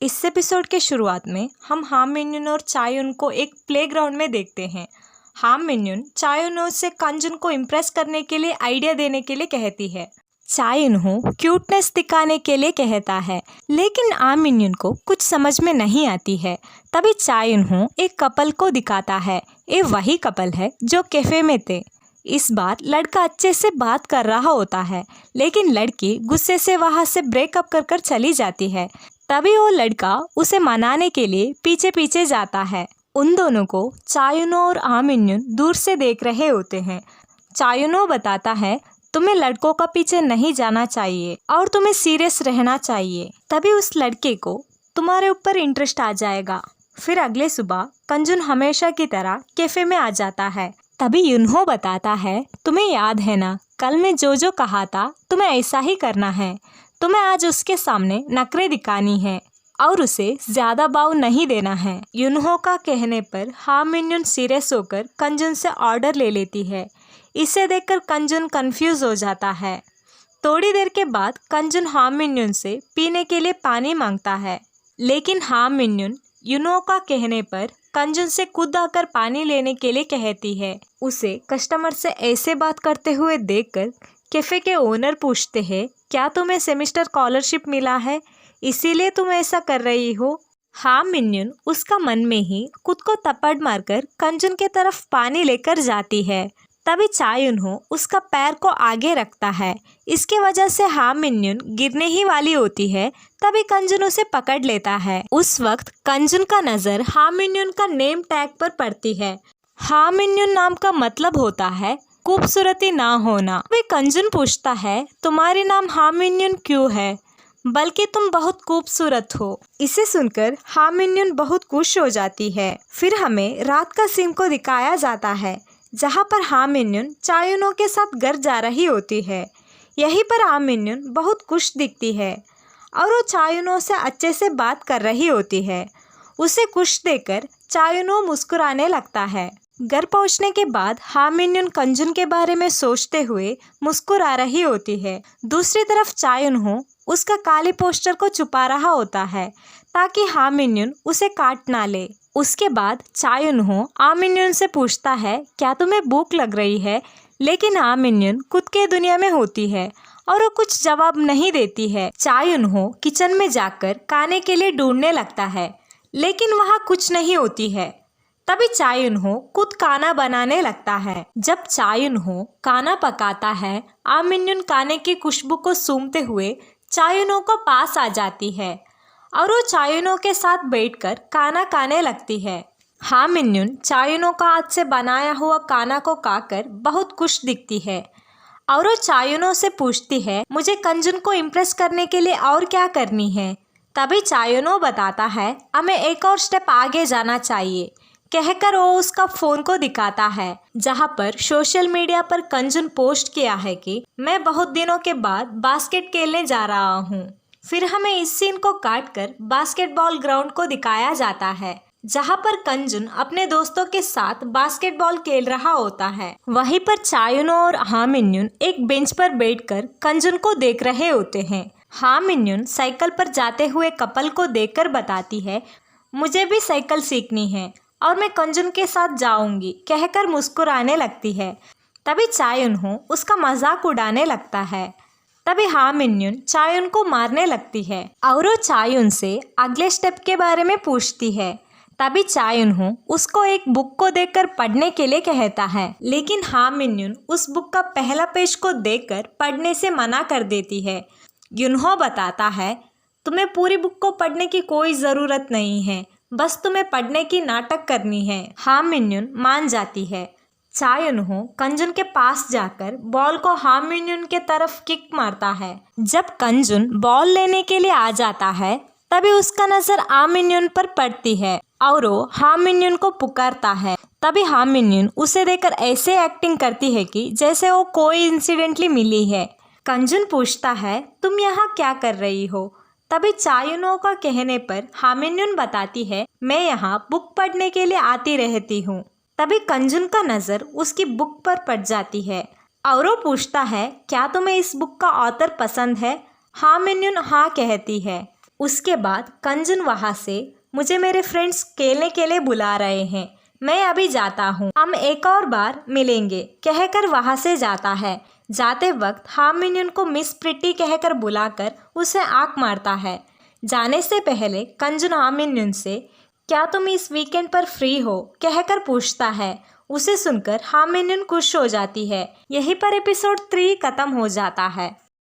इस एपिसोड के शुरुआत में हम हाम मिन्युन और चायुन को एक प्लेग्राउंड में देखते हैं। हाम मिन्युन चायुन से कंजुन को इम्प्रेस करने के लिए आइडिया देने के लिए कहती है। चायुन क्यूटनेस दिखाने के लिए कहता है, लेकिन आम मिन्युन को कुछ समझ में नहीं आती है। तभी चायुन एक कपल को दिखाता है। ये वही कपल है जो कैफे में थे। इस बार लड़का अच्छे से बात कर रहा होता है, लेकिन लड़की गुस्से से वहाँ से ब्रेकअप कर कर चली जाती है। तभी वो लड़का उसे मनाने के लिए पीछे पीछे जाता है। उन दोनों को चायुनो और आम मिन्युन दूर से देख रहे होते हैं। चायुनो बताता है, तुम्हें लड़कों का पीछे नहीं जाना चाहिए और तुम्हें सीरियस रहना चाहिए, तभी उस लड़के को तुम्हारे ऊपर इंटरेस्ट आ जाएगा। फिर अगले सुबह कंजुन हमेशा की तरह कैफे में आ जाता है। तभी युन्हो बताता है, तुम्हें याद है ना, कल मैं जो कहा था तुम्हें ऐसा ही करना है। तुम्हें आज उसके सामने नखरे दिखानी है और उसे ज्यादा भाव नहीं देना है। युन्हो का कहने पर हाम मिन्युन सीरियस होकर कंजुन से ऑर्डर ले लेती है। इसे देखकर कंजुन कंफ्यूज हो जाता है। थोड़ी देर के बाद कंजुन हाम मिन्युन से पीने के लिए पानी मांगता है, लेकिन हाम मिन्युन युन्हो का कहने पर कंजुन से खुद आकर पानी लेने के लिए कहती है। उसे कस्टमर से ऐसे बात करते हुए देखकर कैफे के ओनर पूछते हैं, क्या तुम्हें सेमेस्टर स्कॉलरशिप मिला है, इसीलिए तुम ऐसा कर रही हो? हाम मिन्युन उसका मन में ही खुद को थप्पड़ मारकर कंजुन के तरफ पानी लेकर जाती है। तभी चायुन उसका पैर को आगे रखता है। इसके वजह से हाम मिन्युन गिरने ही वाली होती है। तभी कंजुन उसे पकड़ लेता है। उस वक्त कंजुन का नजर हाम मिन्युन का नेम टैग पर पड़ती है। हाम मिन्युन नाम का मतलब होता है खूबसूरती ना होना। वे कंजुन पूछता है, तुम्हारी नाम हाम मिन्युन क्यों है, बल्कि तुम बहुत खूबसूरत हो। इसे सुनकर हाम मिन्युन बहुत खुश हो जाती है। फिर हमें रात का सीन को दिखाया जाता है, जहाँ पर हाम मिन्युन चायुनो के साथ घर जा रही होती है। यहीं पर हाम मिन्युन बहुत खुश दिखती है और वो चायुनो से अच्छे से बात कर रही होती है। उसे खुश देखकर चायुनो मुस्कुराने लगता है। घर पहुंचने के बाद हाम मिन्युन कंजुन के बारे में सोचते हुए मुस्कुरा रही होती है। दूसरी तरफ चायुन उसका काली पोस्टर को छुपा रहा होता है, ताकि हाम मिन्युन उसे काट ना ले। उसके बाद चायुन आम मिन्युन से पूछता है, क्या तुम्हें भूख लग रही है? लेकिन आम मिन्युन खुद के दुनिया में होती है और वो कुछ जवाब नहीं देती है। चायुन किचन में जाकर खाने के लिए ढूंढने लगता है, लेकिन वहाँ कुछ नहीं होती है। तभी चायुन खुद खाना बनाने लगता है। जब चायुन खाना पकाता है, आम मिन्युन खाने की खुशबू को सूंघते हुए चायुनो को पास आ जाती है और वो चायुनो के साथ बैठकर खाना खाने लगती है। हाम मिन्युन चायुनो का हाथ से बनाया हुआ खाना को खाकर बहुत खुश दिखती है और वो चायुनो से पूछती है, मुझे कंजुन को इम्प्रेस करने के लिए और क्या करनी है? तभी चायुनो बताता है, हमें एक और स्टेप आगे जाना चाहिए, कहकर वो उसका फोन को दिखाता है, जहां पर सोशल मीडिया पर कंजुन पोस्ट किया है कि मैं बहुत दिनों के बाद बास्केट खेलने जा रहा हूँ। फिर हमें इस सीन को काटकर बास्केटबॉल ग्राउंड को दिखाया जाता है, जहां पर कंजुन अपने दोस्तों के साथ बास्केटबॉल खेल रहा होता है। वहीं पर चायुनो और हाम मिन्युन एक बेंच पर बैठकर कंजुन को देख रहे होते हैं। हाम मिन्युन साइकिल पर जाते हुए कपल को देखकर बताती है, मुझे भी साइकिल सीखनी है और मैं कंजुन के साथ जाऊंगी, कहकर मुस्कुराने लगती है। तभी चायुन उसका मजाक उड़ाने लगता है। तभी हाम मिन्युन चायुन को मारने लगती है और वो चायुन से अगले स्टेप के बारे में पूछती है। तभी चायुन उसको एक बुक को देखकर पढ़ने के लिए कहता है, लेकिन हाम मिन्युन उस बुक का पहला पेज को देखकर पढ़ने से मना कर देती है। युन्हो बताता है, तुम्हें पूरी बुक को पढ़ने की कोई ज़रूरत नहीं है, बस तुम्हें पढ़ने की नाटक करनी है। हाम मिन्युन मान जाती है। चायुन कंजुन के पास जाकर बॉल को हाम मिन्युन के तरफ किक मारता है। जब कंजुन बॉल लेने के लिए आ जाता है, तभी उसका नजर आम मिन्युन पर पड़ती है और वो हाम मिन्युन को पुकारता है। तभी हाम मिन्युन उसे देखकर ऐसे एक्टिंग करती है कि जैसे वो कोई इंसिडेंटली मिली है। कंजुन पूछता है, तुम यहाँ क्या कर रही हो? तभी चायुनो का कहने पर हाम मिन्युन बताती है, मैं यहाँ बुक पढ़ने के लिए आती रहती हूँ। तभी कंजुन का नज़र उसकी बुक पर पड़ जाती है और वो पूछता है, क्या तुम्हें इस बुक का ऑथर पसंद है? हाम मिन्युन हाँ कहती है। उसके बाद कंजन वहाँ से मुझे मेरे फ्रेंड्स खेलने के लिए बुला रहे हैं, मैं अभी जाता हूँ, हम एक और बार मिलेंगे कहकर वहाँ से जाता है। जाते वक्त हार्म मिन्यून को मिस प्रिटी कहकर बुलाकर उसे आंख मारता है। जाने से पहले कंजन हार्म मिन्यून से क्या तुम इस वीकेंड पर फ्री हो कहकर पूछता है। उसे सुनकर हार्म मिन्यून खुश हो जाती है। यहीं पर एपिसोड 3 खत्म हो जाता है।